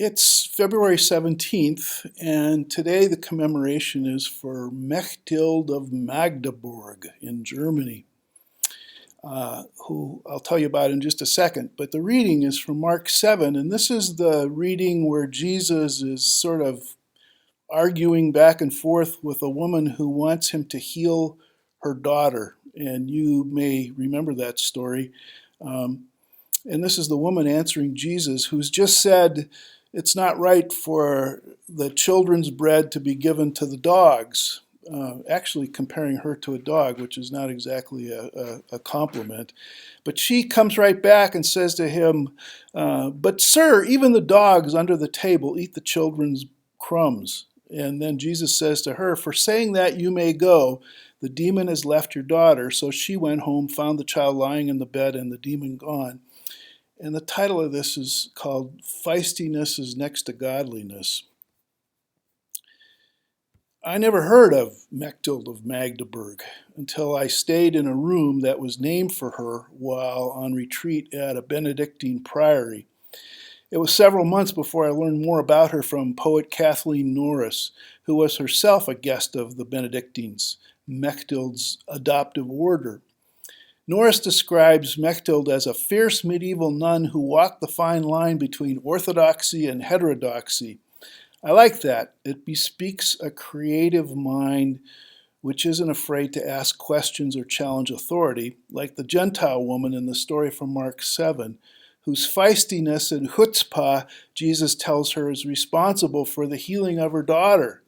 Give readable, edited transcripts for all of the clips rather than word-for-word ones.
It's February 17th, and today the commemoration is for Mectild of Magdeburg in Germany, who I'll tell you about in just a second. But the reading is from Mark 7, and this is the reading where Jesus is sort of arguing back and forth with a woman who wants him to heal her daughter. And you may remember that story. And this is the woman answering Jesus, who's just said it's not right for the children's bread to be given to the dogs, actually comparing her to a dog, which is not exactly a compliment. But she comes right back and says to him, but sir, even the dogs under the table eat the children's crumbs. And then Jesus says to her, for saying that you may go, the demon has left your daughter. So she went home, found the child lying in the bed and the demon gone. And the title of this is called Feistiness is Next to Godliness. I never heard of Mectild of Magdeburg until I stayed in a room that was named for her while on retreat at a Benedictine priory. It was several months before I learned more about her from poet Kathleen Norris, who was herself a guest of the Benedictines, Mechtild's adoptive order. Norris describes Mechthild as a fierce medieval nun who walked the fine line between orthodoxy and heterodoxy. I like that. It bespeaks a creative mind which isn't afraid to ask questions or challenge authority, like the Gentile woman in the story from Mark 7, whose feistiness and chutzpah Jesus tells her is responsible for the healing of her daughter.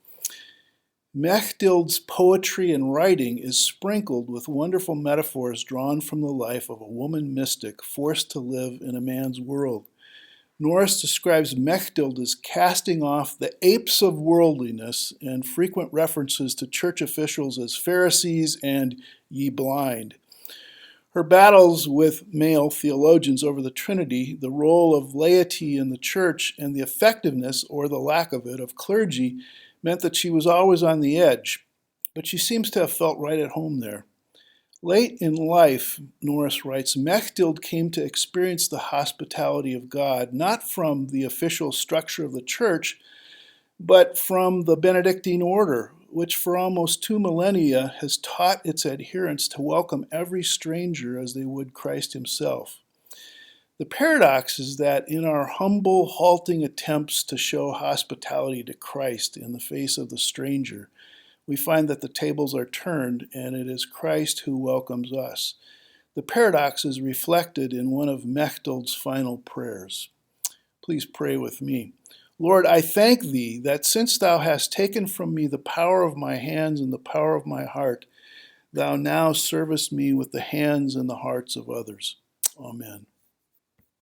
Mechtild's poetry and writing is sprinkled with wonderful metaphors drawn from the life of a woman mystic forced to live in a man's world. Norris describes Mechthild as casting off the apes of worldliness and frequent references to church officials as Pharisees and ye blind. Her battles with male theologians over the Trinity, the role of laity in the church, and the effectiveness, or the lack of it, of clergy meant that she was always on the edge, but she seems to have felt right at home there. Late in life, Norris writes, Mechthild came to experience the hospitality of God, not from the official structure of the church, but from the Benedictine order, which for almost 2 millennia has taught its adherents to welcome every stranger as they would Christ himself. The paradox is that in our humble, halting attempts to show hospitality to Christ in the face of the stranger, we find that the tables are turned and it is Christ who welcomes us. The paradox is reflected in one of Mechthild's final prayers. Please pray with me. Lord, I thank thee that since thou hast taken from me the power of my hands and the power of my heart, thou now servest me with the hands and the hearts of others. Amen.